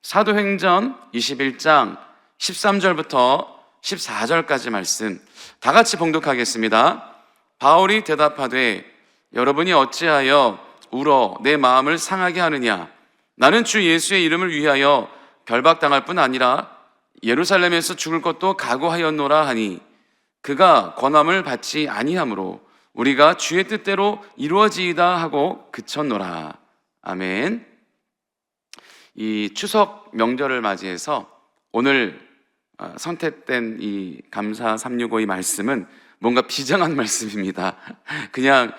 사도행전 21장 13절부터 14절까지 말씀 다 같이 봉독하겠습니다. 바울이 대답하되 여러분이 어찌하여 울어 내 마음을 상하게 하느냐? 나는 주 예수의 이름을 위하여 결박당할 뿐 아니라 예루살렘에서 죽을 것도 각오하였노라 하니 그가 권함을 받지 아니하므로 우리가 주의 뜻대로 이루어지이다 하고 그쳤노라. 아멘. 이 추석 명절을 맞이해서 오늘 선택된 이 감사 365의 말씀은 뭔가 비장한 말씀입니다. 그냥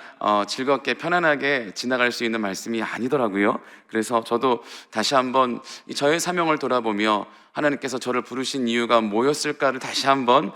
즐겁게 편안하게 지나갈 수 있는 말씀이 아니더라고요. 그래서 저도 다시 한번 저의 사명을 돌아보며 하나님께서 저를 부르신 이유가 뭐였을까를 다시 한번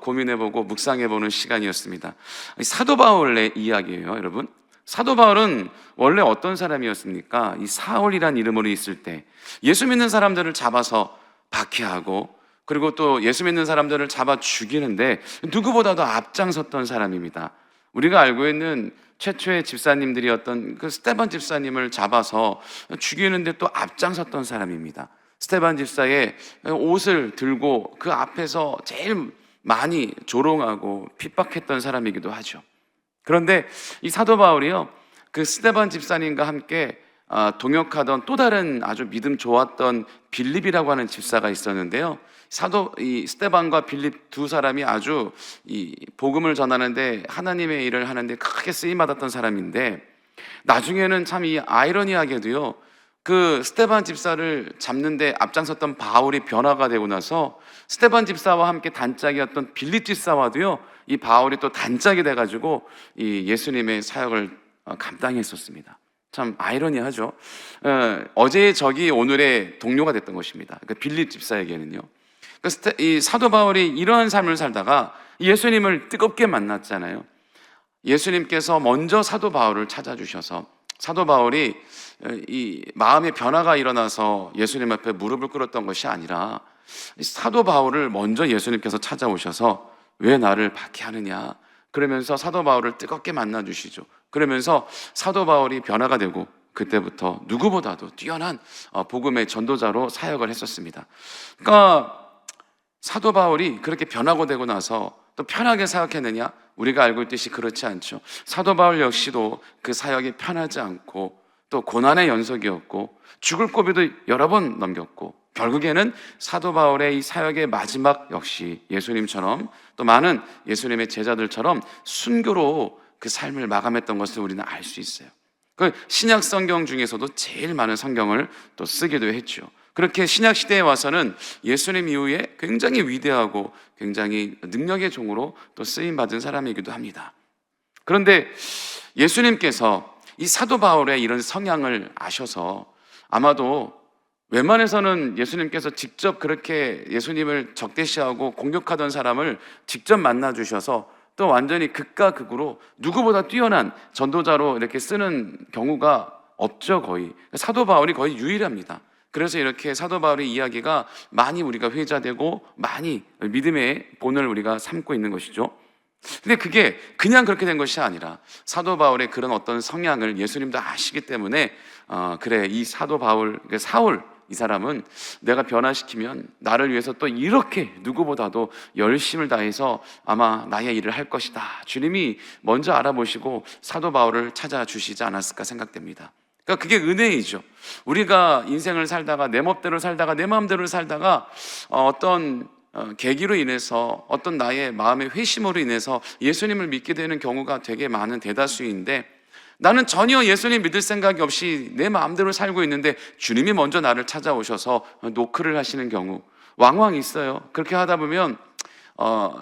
고민해보고 묵상해보는 시간이었습니다. 사도 바울의 이야기예요, 여러분. 사도 바울은 원래 어떤 사람이었습니까? 이 사울이란 이름으로 있을 때 예수 믿는 사람들을 잡아서 박해하고 그리고 또 예수 믿는 사람들을 잡아 죽이는데 누구보다도 앞장섰던 사람입니다. 우리가 알고 있는 최초의 집사님들이었던 그 스데반 집사님을 잡아서 죽이는데 또 앞장섰던 사람입니다. 스데반 집사의 옷을 들고 그 앞에서 제일 많이 조롱하고 핍박했던 사람이기도 하죠. 그런데 이 사도 바울이요, 그 스데반 집사님과 함께 동역하던 또 다른 아주 믿음 좋았던 빌립이라고 하는 집사가 있었는데요. 이 스데반과 빌립 두 사람이 아주 이 복음을 전하는데 하나님의 일을 하는데 크게 쓰임 받았던 사람인데 나중에는 참 이 아이러니하게도요, 그 스데반 집사를 잡는데 앞장섰던 바울이 변화가 되고 나서 스데반 집사와 함께 단짝이었던 빌립 집사와도요, 이 바울이 또 단짝이 돼가지고 이 예수님의 사역을 감당했었습니다. 참 아이러니하죠. 어제의 적이 오늘의 동료가 됐던 것입니다. 그 빌립 집사에게는요. 이 사도 바울이 이러한 삶을 살다가 예수님을 뜨겁게 만났잖아요. 예수님께서 먼저 사도 바울을 찾아주셔서 사도 바울이 이 마음의 변화가 일어나서 예수님 앞에 무릎을 꿇었던 것이 아니라 사도 바울을 먼저 예수님께서 찾아오셔서 왜 나를 박해하느냐 그러면서 사도 바울을 뜨겁게 만나주시죠. 그러면서 사도 바울이 변화가 되고 그때부터 누구보다도 뛰어난 복음의 전도자로 사역을 했었습니다. 그러니까 사도 바울이 그렇게 변하고 되고 나서 또 편하게 사역했느냐? 우리가 알고 있듯이 그렇지 않죠. 사도 바울 역시도 그 사역이 편하지 않고 또 고난의 연속이었고 죽을 고비도 여러 번 넘겼고 결국에는 사도 바울의 이 사역의 마지막 역시 예수님처럼 또 많은 예수님의 제자들처럼 순교로 그 삶을 마감했던 것을 우리는 알 수 있어요. 그 신약 성경 중에서도 제일 많은 성경을 또 쓰기도 했죠. 그렇게 신약 시대에 와서는 예수님 이후에 굉장히 위대하고 굉장히 능력의 종으로 또 쓰임 받은 사람이기도 합니다. 그런데 예수님께서 이 사도 바울의 이런 성향을 아셔서 아마도 웬만해서는 예수님께서 직접 그렇게 예수님을 적대시하고 공격하던 사람을 직접 만나 주셔서 또 완전히 극과 극으로 누구보다 뛰어난 전도자로 이렇게 쓰는 경우가 없죠. 거의 사도 바울이 거의 유일합니다. 그래서 이렇게 사도 바울의 이야기가 많이 우리가 회자되고 많이 믿음의 본을 우리가 삼고 있는 것이죠. 근데 그게 그냥 그렇게 된 것이 아니라 사도 바울의 그런 어떤 성향을 예수님도 아시기 때문에 그래 이 사도 바울, 사울 이 사람은 내가 변화시키면 나를 위해서 또 이렇게 누구보다도 열심을 다해서 아마 나의 일을 할 것이다. 주님이 먼저 알아보시고 사도 바울을 찾아주시지 않았을까 생각됩니다. 그러니까 그게 은혜이죠. 우리가 인생을 살다가 내 멋대로 살다가 내 마음대로 살다가 어떤 계기로 인해서 어떤 나의 마음의 회심으로 인해서 예수님을 믿게 되는 경우가 되게 많은 대다수인데 나는 전혀 예수님 믿을 생각이 없이 내 마음대로 살고 있는데 주님이 먼저 나를 찾아오셔서 노크를 하시는 경우 왕왕 있어요. 그렇게 하다 보면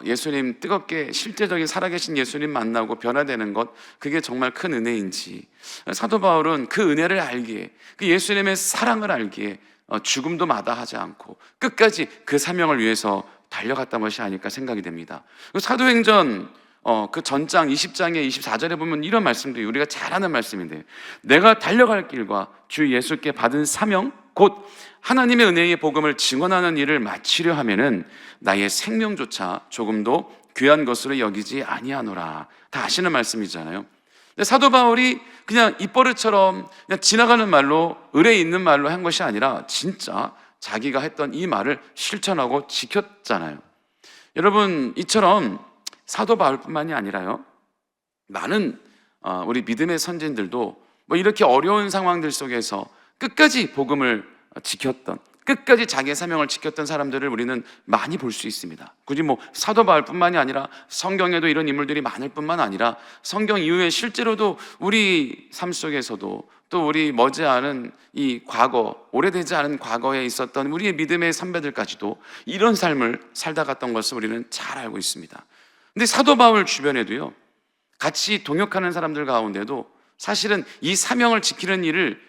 예수님 뜨겁게 실제적인 살아계신 예수님 만나고 변화되는 것 그게 정말 큰 은혜인지 사도 바울은 그 은혜를 알기에 그 예수님의 사랑을 알기에 죽음도 마다하지 않고 끝까지 그 사명을 위해서 달려갔던 것이 아닐까 생각이 됩니다. 사도행전 그 전장 20장에 24절에 보면 이런 말씀도 우리가 잘 아는 말씀인데 내가 달려갈 길과 주 예수께 받은 사명 곧 하나님의 은혜의 복음을 증언하는 일을 마치려 하면은 나의 생명조차 조금도 귀한 것으로 여기지 아니하노라. 다 아시는 말씀이잖아요. 근데 사도 바울이 그냥 입버릇처럼 그냥 지나가는 말로 의뢰 있는 말로 한 것이 아니라 진짜 자기가 했던 이 말을 실천하고 지켰잖아요. 여러분, 이처럼 사도 바울뿐만이 아니라요, 많은 우리 믿음의 선진들도 뭐 이렇게 어려운 상황들 속에서 끝까지 복음을 지켰던, 끝까지 자기의 사명을 지켰던 사람들을 우리는 많이 볼 수 있습니다. 굳이 뭐 사도 바울뿐만이 아니라 성경에도 이런 인물들이 많을 뿐만 아니라 성경 이후에 실제로도 우리 삶 속에서도 또 우리 머지않은 이 과거, 오래되지 않은 과거에 있었던 우리의 믿음의 선배들까지도 이런 삶을 살다 갔던 것을 우리는 잘 알고 있습니다. 근데 사도 바울 주변에도요, 같이 동역하는 사람들 가운데도 사실은 이 사명을 지키는 일을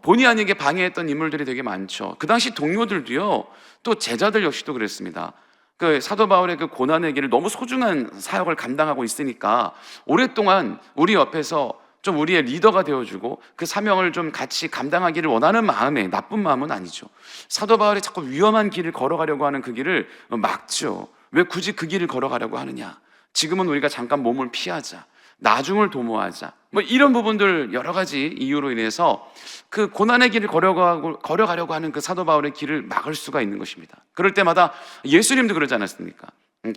본의 아니게 방해했던 인물들이 되게 많죠. 그 당시 동료들도요, 또 제자들 역시도 그랬습니다. 그 사도 바울의 그 고난의 길을 너무 소중한 사역을 감당하고 있으니까 오랫동안 우리 옆에서 좀 우리의 리더가 되어주고 그 사명을 좀 같이 감당하기를 원하는 마음에, 나쁜 마음은 아니죠. 사도 바울이 자꾸 위험한 길을 걸어가려고 하는 그 길을 막죠. 왜 굳이 그 길을 걸어가려고 하느냐? 지금은 우리가 잠깐 몸을 피하자, 나중을 도모하자, 뭐 이런 부분들 여러 가지 이유로 인해서 그 고난의 길을 걸어가려고 하는 그 사도 바울의 길을 막을 수가 있는 것입니다. 그럴 때마다 예수님도 그러지 않았습니까?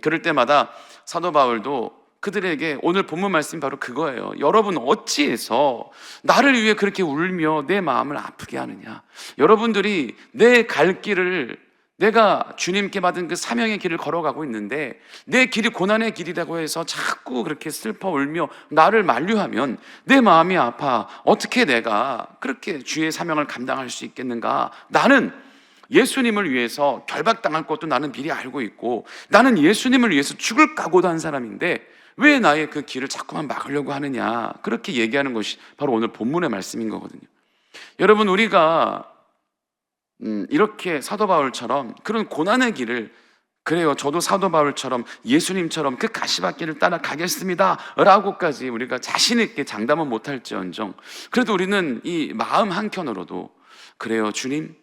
그럴 때마다 사도 바울도 그들에게, 오늘 본문 말씀이 바로 그거예요. 여러분 어찌해서 나를 위해 그렇게 울며 내 마음을 아프게 하느냐? 여러분들이 내 갈 길을, 내가 주님께 받은 그 사명의 길을 걸어가고 있는데 내 길이 고난의 길이라고 해서 자꾸 그렇게 슬퍼 울며 나를 만류하면 내 마음이 아파. 어떻게 내가 그렇게 주의 사명을 감당할 수 있겠는가? 나는 예수님을 위해서 결박당할 것도 나는 미리 알고 있고, 나는 예수님을 위해서 죽을 각오도 한 사람인데 왜 나의 그 길을 자꾸만 막으려고 하느냐? 그렇게 얘기하는 것이 바로 오늘 본문의 말씀인 거거든요. 여러분, 우리가 이렇게 사도 바울처럼 그런 고난의 길을, 그래요, 저도 사도 바울처럼 예수님처럼 그 가시밭길을 따라가겠습니다 라고까지 우리가 자신 있게 장담은 못할지언정, 그래도 우리는 이 마음 한켠으로도, 그래요, 주님,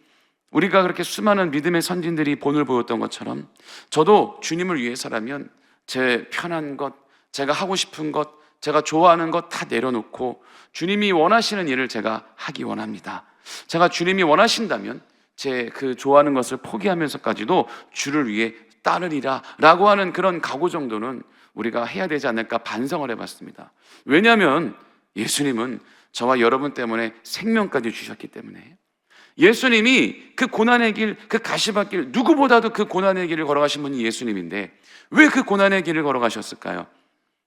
우리가 그렇게 수많은 믿음의 선진들이 본을 보였던 것처럼 저도 주님을 위해서라면 제 편한 것, 제가 하고 싶은 것, 제가 좋아하는 것 다 내려놓고 주님이 원하시는 일을 제가 하기 원합니다. 제가 주님이 원하신다면 제 그 좋아하는 것을 포기하면서까지도 주를 위해 따르리라 라고 하는 그런 각오 정도는 우리가 해야 되지 않을까 반성을 해봤습니다. 왜냐하면 예수님은 저와 여러분 때문에 생명까지 주셨기 때문에, 예수님이 그 고난의 길, 그 가시밭길, 누구보다도 그 고난의 길을 걸어가신 분이 예수님인데 왜 그 고난의 길을 걸어가셨을까요?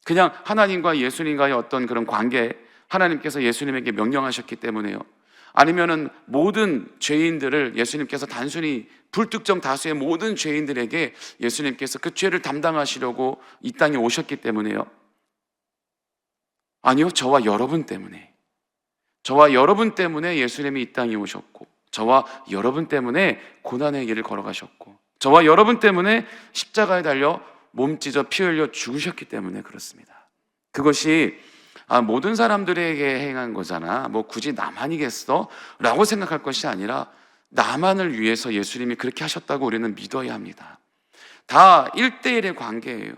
그냥 하나님과 예수님과의 어떤 그런 관계, 하나님께서 예수님에게 명령하셨기 때문에요? 아니면은 모든 죄인들을 예수님께서 단순히 불특정 다수의 모든 죄인들에게 예수님께서 그 죄를 담당하시려고 이 땅에 오셨기 때문에요? 아니요, 저와 여러분 때문에, 저와 여러분 때문에 예수님이 이 땅에 오셨고, 저와 여러분 때문에 고난의 길을 걸어가셨고, 저와 여러분 때문에 십자가에 달려 몸 찢어 피 흘려 죽으셨기 때문에 그렇습니다. 그것이 모든 사람들에게 행한 거잖아, 뭐 굳이 나만이겠어? 라고 생각할 것이 아니라 나만을 위해서 예수님이 그렇게 하셨다고 우리는 믿어야 합니다. 다 1대1의 관계예요.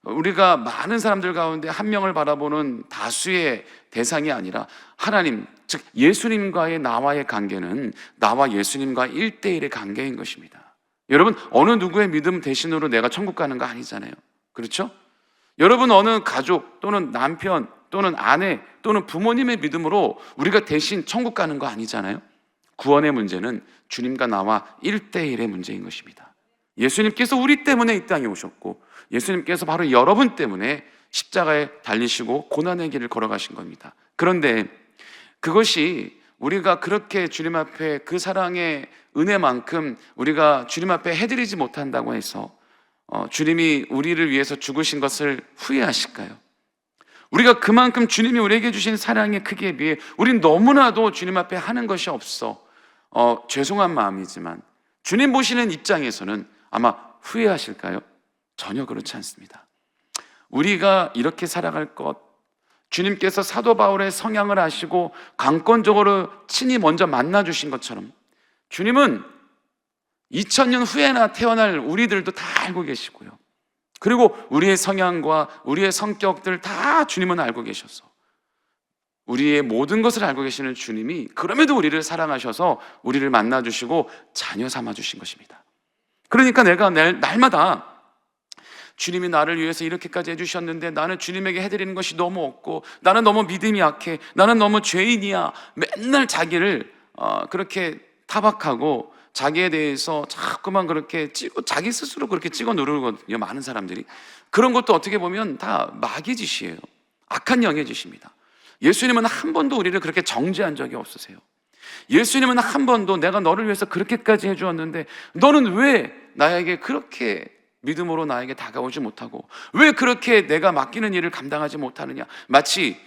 우리가 많은 사람들 가운데 한 명을 바라보는 다수의 대상이 아니라 하나님, 즉 예수님과의 나와의 관계는 나와 예수님과 1대1의 관계인 것입니다. 여러분, 어느 누구의 믿음 대신으로 내가 천국 가는 거 아니잖아요. 그렇죠? 여러분, 어느 가족 또는 남편 또는 아내 또는 부모님의 믿음으로 우리가 대신 천국 가는 거 아니잖아요. 구원의 문제는 주님과 나와 1대1의 문제인 것입니다. 예수님께서 우리 때문에 이 땅에 오셨고, 예수님께서 바로 여러분 때문에 십자가에 달리시고 고난의 길을 걸어가신 겁니다. 그런데 그것이 우리가 그렇게 주님 앞에 그 사랑의 은혜만큼 우리가 주님 앞에 해드리지 못한다고 해서 주님이 우리를 위해서 죽으신 것을 후회하실까요? 우리가 그만큼 주님이 우리에게 주신 사랑의 크기에 비해 우린 너무나도 주님 앞에 하는 것이 없어 죄송한 마음이지만 주님 보시는 입장에서는 아마 후회하실까요? 전혀 그렇지 않습니다. 우리가 이렇게 살아갈 것, 주님께서 사도 바울의 성향을 아시고 강권적으로 친히 먼저 만나주신 것처럼 주님은 2000년 후에나 태어날 우리들도 다 알고 계시고요, 그리고 우리의 성향과 우리의 성격들 다 주님은 알고 계셔서 우리의 모든 것을 알고 계시는 주님이 그럼에도 우리를 사랑하셔서 우리를 만나주시고 자녀 삼아주신 것입니다. 그러니까 내가 날마다 주님이 나를 위해서 이렇게까지 해주셨는데 나는 주님에게 해드리는 것이 너무 없고, 나는 너무 믿음이 약해, 나는 너무 죄인이야, 맨날 자기를 그렇게 타박하고 자기에 대해서 자꾸만 그렇게 자기 스스로 그렇게 찍어 누르거든요. 많은 사람들이. 그런 것도 어떻게 보면 다 마귀 짓이에요. 악한 영의 짓입니다. 예수님은 한 번도 우리를 그렇게 정죄한 적이 없으세요. 예수님은 한 번도 내가 너를 위해서 그렇게까지 해주었는데 너는 왜 나에게 그렇게 믿음으로 나에게 다가오지 못하고, 왜 그렇게 내가 맡기는 일을 감당하지 못하느냐. 마치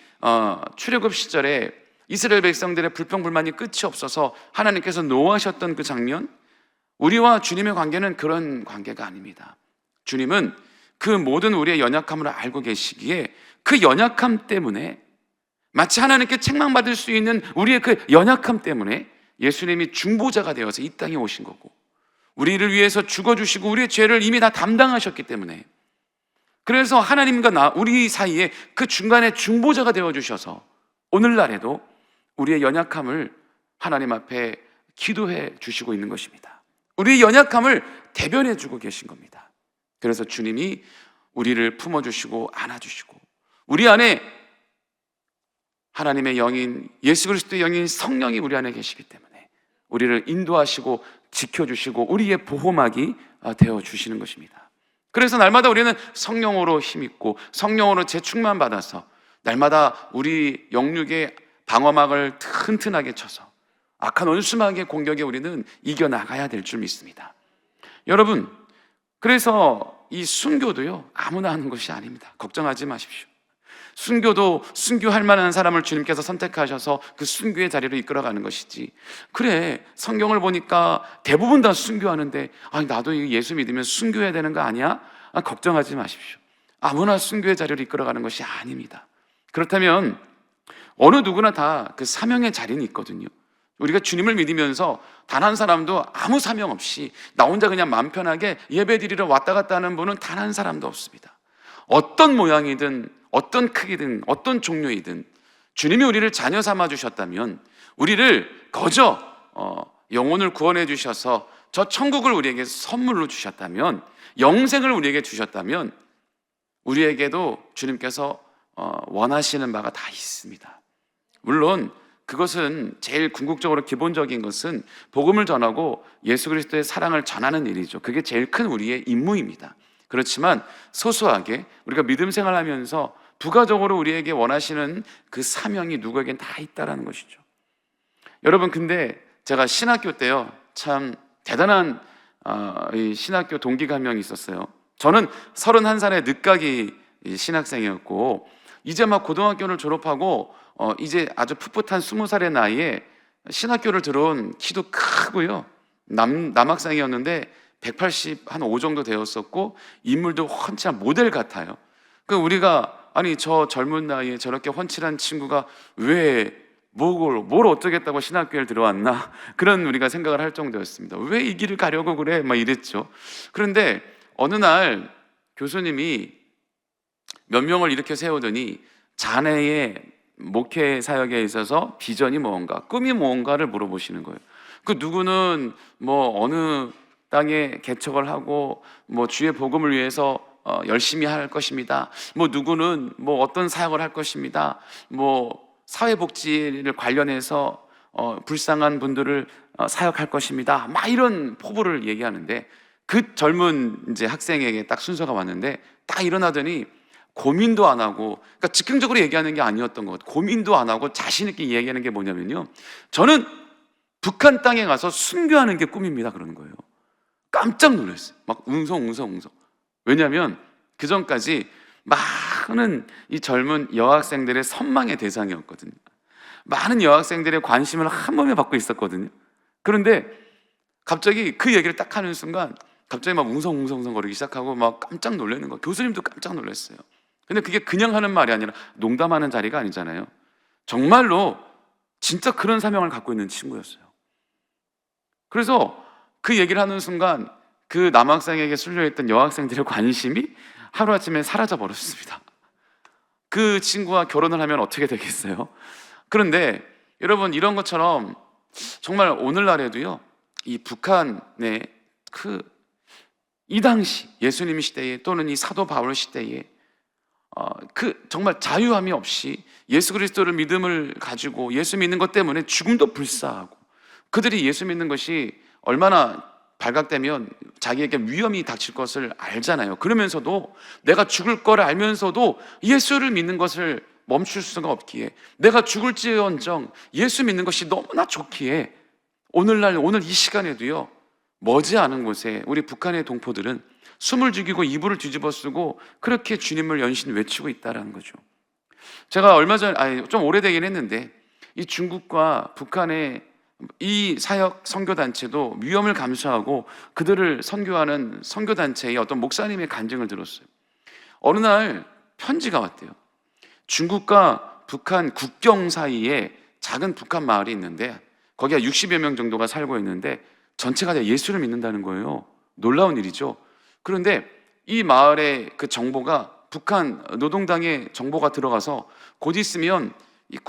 출애굽 시절에 이스라엘 백성들의 불평불만이 끝이 없어서 하나님께서 노하셨던 그 장면, 우리와 주님의 관계는 그런 관계가 아닙니다. 주님은 그 모든 우리의 연약함을 알고 계시기에 그 연약함 때문에, 마치 하나님께 책망받을 수 있는 우리의 그 연약함 때문에 예수님이 중보자가 되어서 이 땅에 오신 거고, 우리를 위해서 죽어주시고 우리의 죄를 이미 다 담당하셨기 때문에, 그래서 하나님과 우리 사이에 그 중간에 중보자가 되어주셔서 오늘날에도 우리의 연약함을 하나님 앞에 기도해 주시고 있는 것입니다. 우리의 연약함을 대변해 주고 계신 겁니다. 그래서 주님이 우리를 품어주시고 안아주시고, 우리 안에 하나님의 영인 예수 그리스도의 영인 성령이 우리 안에 계시기 때문에 우리를 인도하시고 지켜주시고 우리의 보호막이 되어주시는 것입니다. 그래서 날마다 우리는 성령으로 힘있고 성령으로 재충만 받아서 날마다 우리 영육의 방어막을 튼튼하게 쳐서 악한 원수마귀의 공격에 우리는 이겨나가야 될 줄 믿습니다. 여러분, 그래서 이 순교도요, 아무나 하는 것이 아닙니다. 걱정하지 마십시오. 순교도 순교할 만한 사람을 주님께서 선택하셔서 그 순교의 자리로 이끌어가는 것이지, 그래 성경을 보니까 대부분 다 순교하는데 나도 예수 믿으면 순교해야 되는 거 아니야? 걱정하지 마십시오. 아무나 순교의 자리로 이끌어가는 것이 아닙니다. 그렇다면 어느 누구나 다 그 사명의 자리는 있거든요. 우리가 주님을 믿으면서 단 한 사람도 아무 사명 없이 나 혼자 그냥 마음 편하게 예배드리러 왔다 갔다 하는 분은 단 한 사람도 없습니다. 어떤 모양이든 어떤 크기든 어떤 종류이든 주님이 우리를 자녀 삼아 주셨다면, 우리를 거저 영혼을 구원해 주셔서 저 천국을 우리에게 선물로 주셨다면, 영생을 우리에게 주셨다면, 우리에게도 주님께서 원하시는 바가 다 있습니다. 물론 그것은 제일 궁극적으로 기본적인 것은 복음을 전하고 예수 그리스도의 사랑을 전하는 일이죠. 그게 제일 큰 우리의 임무입니다. 그렇지만 소소하게 우리가 믿음 생활하면서 부가적으로 우리에게 원하시는 그 사명이 누구에겐 다 있다라는 것이죠. 여러분, 근데 제가 신학교 때요, 참 대단한 이 신학교 동기가 한 명 있었어요. 저는 31살의 늦가기 신학생이었고, 이제 막 고등학교를 졸업하고 이제 아주 풋풋한 20살의 나이에 신학교를 들어온, 키도 크고요, 남학생이었는데 185 정도 되었었고 인물도 훤칠한 모델 같아요. 그 우리가 저 젊은 나이에 저렇게 훤칠한 친구가 왜 뭘 어쩌겠다고 신학교에 들어왔나, 그런 우리가 생각을 할 정도였습니다. 왜 이 길을 가려고 그래? 막 이랬죠. 그런데 어느 날 교수님이 몇 명을 이렇게 세우더니 자네의 목회 사역에 있어서 비전이 뭔가, 꿈이 뭔가를 물어보시는 거예요. 그 누구는 어느 땅에 개척을 하고 주의 복음을 위해서 열심히 할 것입니다. 누구는 어떤 사역을 할 것입니다. 사회복지를 관련해서 불쌍한 분들을 사역할 것입니다. 막 이런 포부를 얘기하는데, 그 젊은 이제 학생에게 딱 순서가 왔는데 딱 일어나더니 고민도 안 하고, 그러니까 즉흥적으로 얘기하는 게 아니었던 것 같아요. 고민도 안 하고 자신 있게 얘기하는 게 뭐냐면요, 저는 북한 땅에 가서 순교하는 게 꿈입니다, 그러는 거예요. 깜짝 놀랐어요. 막 웅성웅성. 왜냐하면 그 전까지 많은 이 젊은 여학생들의 선망의 대상이었거든요. 많은 여학생들의 관심을 한 몸에 받고 있었거든요. 그런데 갑자기 그 얘기를 딱 하는 순간 갑자기 막 웅성웅성 거리기 시작하고 막 깜짝 놀라는 거예요. 교수님도 깜짝 놀랐어요. 근데 그게 그냥 하는 말이 아니라 농담하는 자리가 아니잖아요. 정말로 진짜 그런 사명을 갖고 있는 친구였어요. 그래서 그 얘기를 하는 순간 그 남학생에게 쏠려있던 여학생들의 관심이 하루아침에 사라져 버렸습니다. 그 친구와 결혼을 하면 어떻게 되겠어요? 그런데 여러분, 이런 것처럼 정말 오늘날에도요, 이 북한의 이 당시 예수님 시대에 또는 이 사도 바울 시대에 정말 자유함이 없이 예수 그리스도를 믿음을 가지고 예수 믿는 것 때문에 죽음도 불사하고, 그들이 예수 믿는 것이 얼마나 발각되면 자기에게 위험이 닥칠 것을 알잖아요. 그러면서도 내가 죽을 거를 알면서도 예수를 믿는 것을 멈출 수가 없기에, 내가 죽을지언정 예수 믿는 것이 너무나 좋기에, 오늘 이 시간에도요, 머지않은 곳에 우리 북한의 동포들은 숨을 죽이고 이불을 뒤집어 쓰고 그렇게 주님을 연신 외치고 있다는 거죠. 제가 얼마 전에, 좀 오래되긴 했는데, 이 중국과 북한의 이 사역 선교단체도 위험을 감수하고 그들을 선교하는 선교단체의 어떤 목사님의 간증을 들었어요. 어느 날 편지가 왔대요. 중국과 북한 국경 사이에 작은 북한 마을이 있는데, 거기가 60여 명 정도가 살고 있는데 전체가 다 예수를 믿는다는 거예요. 놀라운 일이죠. 그런데 이 마을의 그 정보가 북한 노동당의 정보가 들어가서 곧 있으면 이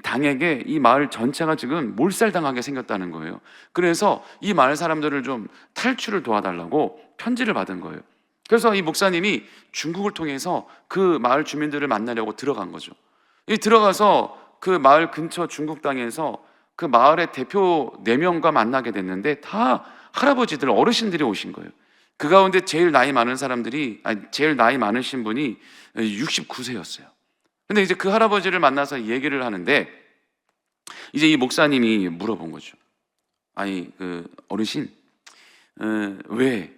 당에게 이 마을 전체가 지금 몰살당하게 생겼다는 거예요. 그래서 이 마을 사람들을 좀 탈출을 도와달라고 편지를 받은 거예요. 그래서 이 목사님이 중국을 통해서 그 마을 주민들을 만나려고 들어간 거죠. 이 들어가서 그 마을 근처 중국 땅에서 그 마을의 대표 4명과 만나게 됐는데, 다 할아버지들, 어르신들이 오신 거예요. 그 가운데 제일 나이 많으신 분이 69세였어요. 근데 이제 그 할아버지를 만나서 얘기를 하는데, 이제 이 목사님이 물어본 거죠. 아니, 어르신, 왜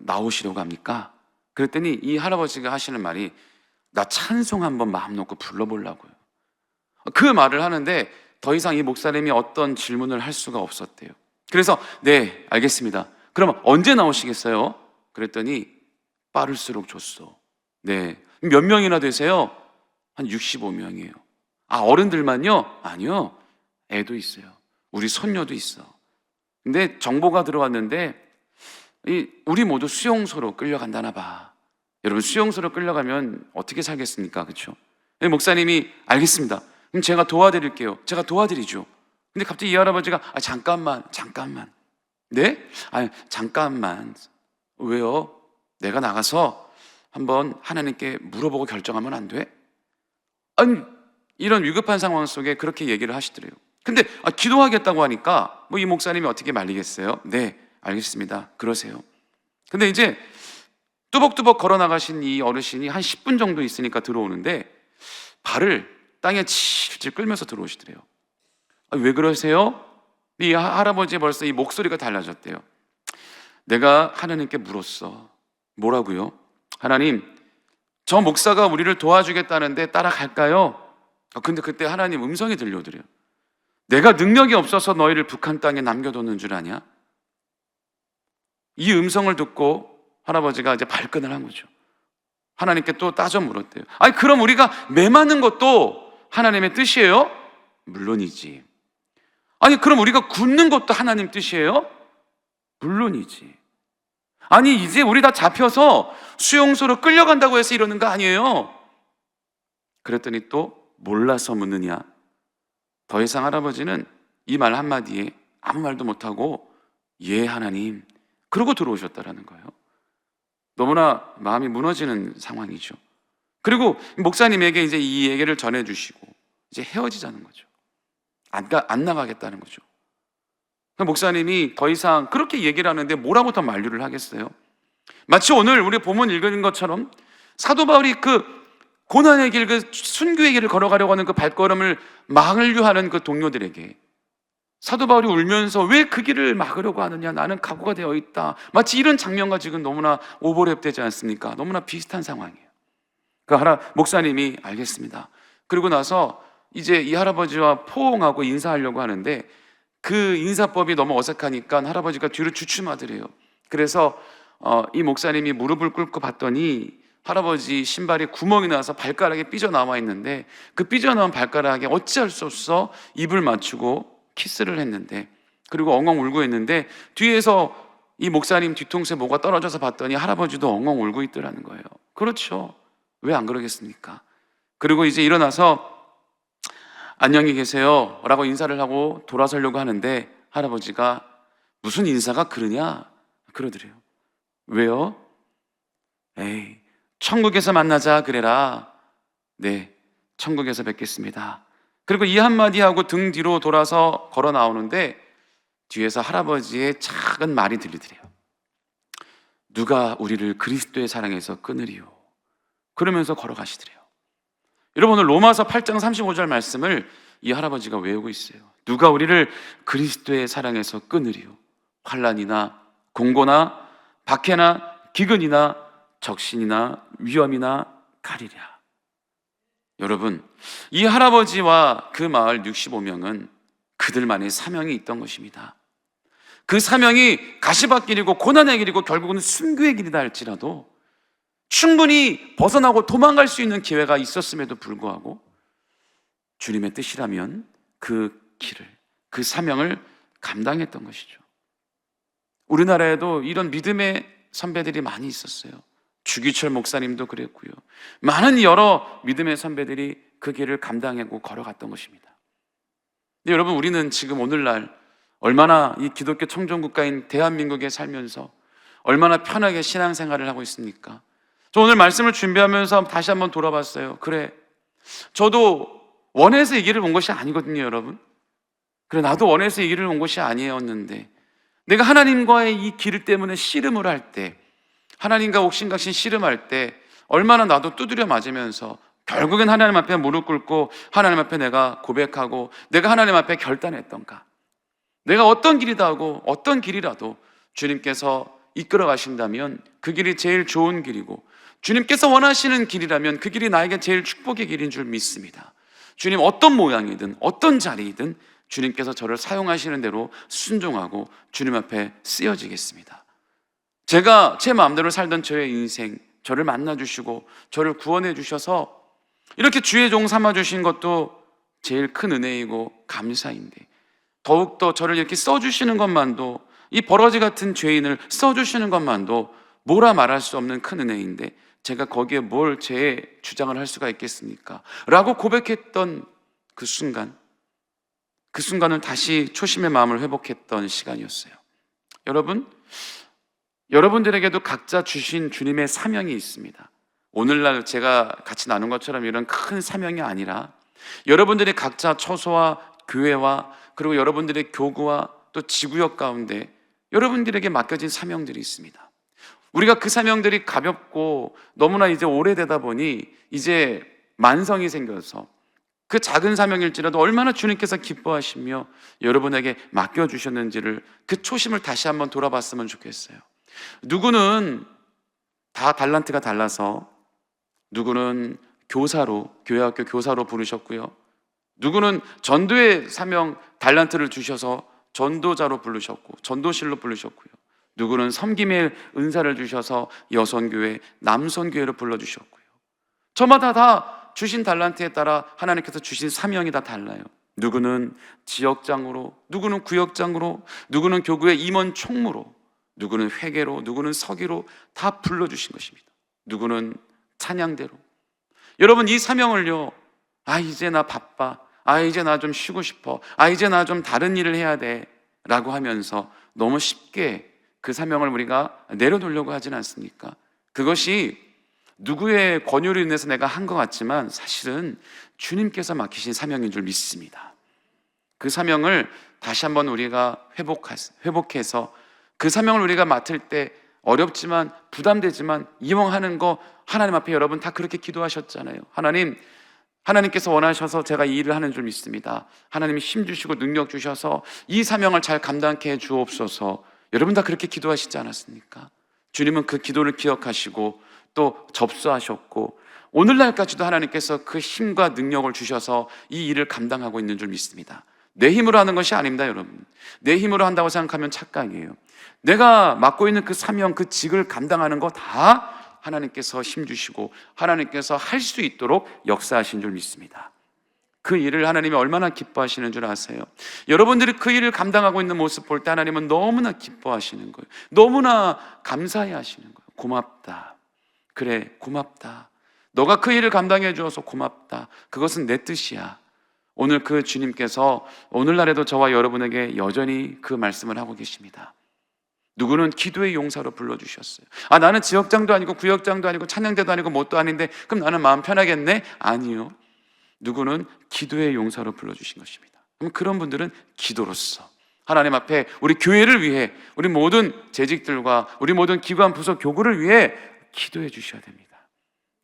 나오시려고 합니까? 그랬더니 이 할아버지가 하시는 말이, 나 찬송 한번 마음 놓고 불러보려고요. 그 말을 하는데 더 이상 이 목사님이 어떤 질문을 할 수가 없었대요. 그래서 네, 알겠습니다. 그럼 언제 나오시겠어요? 그랬더니 빠를수록 좋소. 네. 몇 명이나 되세요? 한 65명이에요. 어른들만요? 아니요. 애도 있어요. 우리 손녀도 있어. 근데 정보가 들어왔는데 우리 모두 수용소로 끌려간다나 봐. 여러분, 수용소로 끌려가면 어떻게 살겠습니까? 그렇죠? 목사님이 알겠습니다. 그럼 제가 도와드릴게요. 제가 도와드리죠. 근데 갑자기 이 할아버지가 잠깐만. 네? 잠깐만. 왜요? 내가 나가서 한번 하나님께 물어보고 결정하면 안 돼? 아니, 이런 위급한 상황 속에 그렇게 얘기를 하시더래요. 근데 기도하겠다고 하니까 이 목사님이 어떻게 말리겠어요? 네, 알겠습니다. 그러세요. 근데 이제 뚜벅뚜벅 걸어 나가신 이 어르신이 한 10분 정도 있으니까 들어오는데, 발을 땅에 질질 끌면서 들어오시더래요. 왜 그러세요? 이 할아버지 벌써 이 목소리가 달라졌대요. 내가 하나님께 물었어. 뭐라고요? 하나님, 저 목사가 우리를 도와주겠다는데 따라갈까요? 근데 그때 하나님 음성이 들려오더래요. 내가 능력이 없어서 너희를 북한 땅에 남겨뒀는 줄 아냐? 이 음성을 듣고 할아버지가 이제 발끈을 한 거죠. 하나님께 또 따져 물었대요. 그럼 우리가 매 맞는 것도 하나님의 뜻이에요? 물론이지. 그럼 우리가 굳는 것도 하나님 뜻이에요? 물론이지. 이제 우리 다 잡혀서 수용소로 끌려간다고 해서 이러는 거 아니에요? 그랬더니 또 몰라서 묻느냐? 더 이상 할아버지는 이 말 한마디에 아무 말도 못하고 예, 하나님, 그러고 들어오셨다라는 거예요. 너무나 마음이 무너지는 상황이죠. 그리고 목사님에게 이제 이 얘기를 전해주시고 이제 헤어지자는 거죠. 안 나가겠다는 거죠. 목사님이 더 이상 그렇게 얘기를 하는데 뭐라고 더 만류를 하겠어요? 마치 오늘 우리 본문 읽은 것처럼 사도 바울이 그 고난의 길, 그 순교의 길을 걸어가려고 하는 그 발걸음을 막으려하는 그 동료들에게 사도 바울이 울면서 왜 그 길을 막으려고 하느냐, 나는 각오가 되어 있다, 마치 이런 장면과 지금 너무나 오버랩되지 않습니까? 너무나 비슷한 상황이에요. 그 목사님이 알겠습니다. 그리고 나서 이제 이 할아버지와 포옹하고 인사하려고 하는데 그 인사법이 너무 어색하니까 할아버지가 뒤로 주춤하더래요. 그래서 이 목사님이 무릎을 꿇고 봤더니 할아버지 신발에 구멍이 나서 발가락이 삐져나와 있는데, 그 삐져나온 발가락에 어찌할 수 없어 입을 맞추고 키스를 했는데, 그리고 엉엉 울고 있는데, 뒤에서 이 목사님 뒤통수에 뭐가 떨어져서 봤더니 할아버지도 엉엉 울고 있더라는 거예요. 그렇죠. 왜 안 그러겠습니까? 그리고 이제 일어나서 안녕히 계세요 라고 인사를 하고 돌아서려고 하는데 할아버지가 무슨 인사가 그러냐 그러더래요. 왜요? 에이, 천국에서 만나자 그래라. 네, 천국에서 뵙겠습니다. 그리고 이 한마디 하고 등 뒤로 돌아서 걸어 나오는데 뒤에서 할아버지의 작은 말이 들리더래요. 누가 우리를 그리스도의 사랑에서 끊으리요. 그러면서 걸어가시더래요. 여러분, 오늘 로마서 8장 35절 말씀을 이 할아버지가 외우고 있어요. 누가 우리를 그리스도의 사랑에서 끊으리요. 환난이나 공고나 박해나 기근이나 적신이나 위험이나 가리랴. 여러분, 이 할아버지와 그 마을 65명은 그들만의 사명이 있던 것입니다. 그 사명이 가시밭길이고 고난의 길이고 결국은 순교의 길이다 할지라도 충분히 벗어나고 도망갈 수 있는 기회가 있었음에도 불구하고 주님의 뜻이라면 그 길을, 그 사명을 감당했던 것이죠. 우리나라에도 이런 믿음의 선배들이 많이 있었어요. 주기철 목사님도 그랬고요. 많은 여러 믿음의 선배들이 그 길을 감당하고 걸어갔던 것입니다. 근데 여러분, 우리는 지금 오늘날 얼마나 이 기독교 청정국가인 대한민국에 살면서 얼마나 편하게 신앙생활을 하고 있습니까? 저 오늘 말씀을 준비하면서 다시 한번 돌아봤어요. 그래, 저도 원해서 이 길을 온 것이 아니거든요, 여러분. 그래, 나도 원해서 이 길을 온 것이 아니었는데 내가 하나님과의 이 길 때문에 씨름을 할 때, 하나님과 옥신각신 씨름할 때 얼마나 나도 두드려 맞으면서 결국엔 하나님 앞에 무릎 꿇고 하나님 앞에 내가 고백하고 내가 하나님 앞에 결단했던가. 내가 어떤 길이다 하고 어떤 길이라도 주님께서 이끌어 가신다면 그 길이 제일 좋은 길이고 주님께서 원하시는 길이라면 그 길이 나에게 제일 축복의 길인 줄 믿습니다. 주님 어떤 모양이든 어떤 자리이든 주님께서 저를 사용하시는 대로 순종하고 주님 앞에 쓰여지겠습니다. 제가 제 마음대로 살던 저의 인생, 저를 만나주시고 저를 구원해 주셔서 이렇게 주의 종 삼아주신 것도 제일 큰 은혜이고 감사인데 더욱더 저를 이렇게 써주시는 것만도, 이 버러지 같은 죄인을 써주시는 것만도 뭐라 말할 수 없는 큰 은혜인데 제가 거기에 뭘 제 주장을 할 수가 있겠습니까? 라고 고백했던 그 순간을 다시 초심의 마음을 회복했던 시간이었어요. 여러분, 여러분들에게도 각자 주신 주님의 사명이 있습니다. 오늘날 제가 같이 나눈 것처럼 이런 큰 사명이 아니라 여러분들이 각자 처소와 교회와 그리고 여러분들의 교구와 또 지구역 가운데 여러분들에게 맡겨진 사명들이 있습니다. 우리가 그 사명들이 가볍고 너무나 이제 오래되다 보니 이제 만성이 생겨서 그 작은 사명일지라도 얼마나 주님께서 기뻐하시며 여러분에게 맡겨주셨는지를 그 초심을 다시 한번 돌아봤으면 좋겠어요. 누구는 다 달란트가 달라서 누구는 교사로, 교회학교 교사로 부르셨고요. 누구는 전도의 사명 달란트를 주셔서 전도자로 부르셨고 전도실로 부르셨고요. 누구는 섬김의 은사를 주셔서 여선교회, 남선교회로 불러주셨고요. 저마다 다 주신 달란트에 따라 하나님께서 주신 사명이 다 달라요. 누구는 지역장으로, 누구는 구역장으로, 누구는 교구의 임원 총무로, 누구는 회계로, 누구는 서기로 다 불러주신 것입니다. 누구는 찬양대로. 여러분, 이 사명을요, 이제 나 바빠, 이제 나 좀 쉬고 싶어, 이제 나 좀 다른 일을 해야 돼 라고 하면서 너무 쉽게 그 사명을 우리가 내려놓으려고 하진 않습니까? 그것이 누구의 권유로 인해서 내가 한 것 같지만 사실은 주님께서 맡기신 사명인 줄 믿습니다. 그 사명을 다시 한번 우리가 회복해서 그 사명을 우리가 맡을 때 어렵지만 부담되지만 이왕하는 거 하나님 앞에 여러분 다 그렇게 기도하셨잖아요. 하나님께서 원하셔서 제가 이 일을 하는 줄 믿습니다. 하나님이 힘 주시고 능력 주셔서 이 사명을 잘 감당케 해 주옵소서. 여러분 다 그렇게 기도하시지 않았습니까? 주님은 그 기도를 기억하시고 또 접수하셨고 오늘날까지도 하나님께서 그 힘과 능력을 주셔서 이 일을 감당하고 있는 줄 믿습니다. 내 힘으로 하는 것이 아닙니다, 여러분. 내 힘으로 한다고 생각하면 착각이에요. 내가 맡고 있는 그 사명, 그 직을 감당하는 거 다 하나님께서 힘 주시고 하나님께서 할 수 있도록 역사하신 줄 믿습니다. 그 일을 하나님이 얼마나 기뻐하시는 줄 아세요? 여러분들이 그 일을 감당하고 있는 모습 볼 때 하나님은 너무나 기뻐하시는 거예요. 너무나 감사해 하시는 거예요. 고맙다. 그래, 고맙다. 너가 그 일을 감당해 주어서 고맙다. 그것은 내 뜻이야. 오늘 그 주님께서 오늘날에도 저와 여러분에게 여전히 그 말씀을 하고 계십니다. 누구는 기도의 용사로 불러주셨어요. 나는 지역장도 아니고 구역장도 아니고 찬양대도 아니고 뭣도 아닌데 그럼 나는 마음 편하겠네? 아니요. 누구는 기도의 용사로 불러주신 것입니다. 그럼 그런 분들은 기도로서 하나님 앞에 우리 교회를 위해, 우리 모든 재직들과 우리 모든 기관 부서 교구를 위해 기도해 주셔야 됩니다.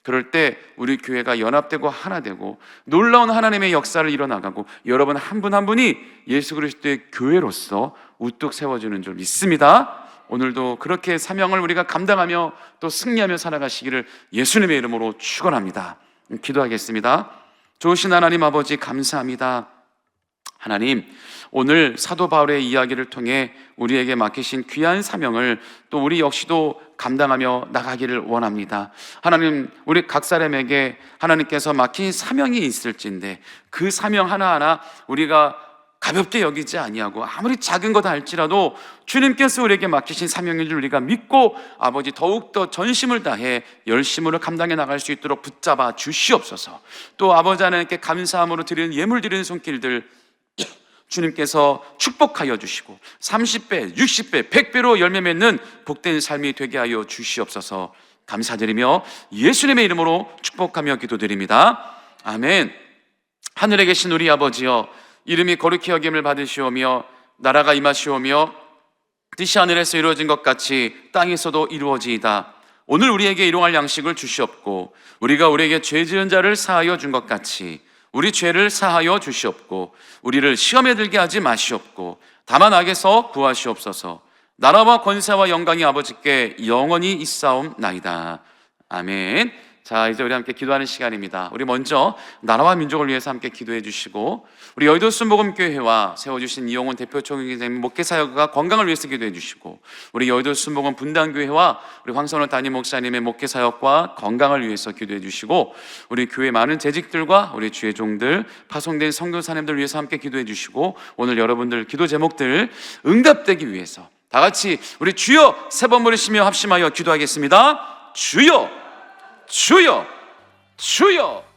그럴 때 우리 교회가 연합되고 하나 되고 놀라운 하나님의 역사를 이뤄나가고 여러분 한 분 한 분이 예수 그리스도의 교회로서 우뚝 세워주는 줄 믿습니다. 오늘도 그렇게 사명을 우리가 감당하며 또 승리하며 살아가시기를 예수님의 이름으로 축원합니다. 기도하겠습니다. 좋으신 하나님 아버지 감사합니다. 하나님, 오늘 사도 바울의 이야기를 통해 우리에게 맡기신 귀한 사명을 또 우리 역시도 감당하며 나가기를 원합니다. 하나님, 우리 각 사람에게 하나님께서 맡긴 사명이 있을진데 그 사명 하나하나 우리가 가볍게 여기지 아니하고 아무리 작은 거다 할지라도 주님께서 우리에게 맡기신 사명인 줄 우리가 믿고 아버지 더욱더 전심을 다해 열심으로 감당해 나갈 수 있도록 붙잡아 주시옵소서. 또 아버지 하나님께 감사함으로 드리는 예물 드리는 손길들 주님께서 축복하여 주시고 30배, 60배, 100배로 열매 맺는 복된 삶이 되게 하여 주시옵소서. 감사드리며 예수님의 이름으로 축복하며 기도드립니다. 아멘. 하늘에 계신 우리 아버지여, 이름이 거룩히 여김을 받으시오며 나라가 임하시오며 뜻이 하늘에서 이루어진 것 같이 땅에서도 이루어지이다. 오늘 우리에게 일용할 양식을 주시옵고 우리가 우리에게 죄 지은 자를 사하여 준 것 같이 우리 죄를 사하여 주시옵고 우리를 시험에 들게 하지 마시옵고 다만 악에서 구하시옵소서. 나라와 권세와 영광이 아버지께 영원히 있사옵나이다. 아멘. 자, 이제 우리 함께 기도하는 시간입니다. 우리 먼저 나라와 민족을 위해서 함께 기도해 주시고 우리 여의도 순복음교회와 세워주신 이용훈 대표 총회장님 목회사역과 건강을 위해서 기도해 주시고 우리 여의도 순복음 분당교회와 우리 황선호 담임 목사님의 목회사역과 건강을 위해서 기도해 주시고 우리 교회 많은 재직들과 우리 주의 종들 파송된 선교사님들 위해서 함께 기도해 주시고 오늘 여러분들 기도 제목들 응답되기 위해서 다 같이 우리 주여 세 번 부르시며 합심하여 기도하겠습니다. 주여, 주여, 주여.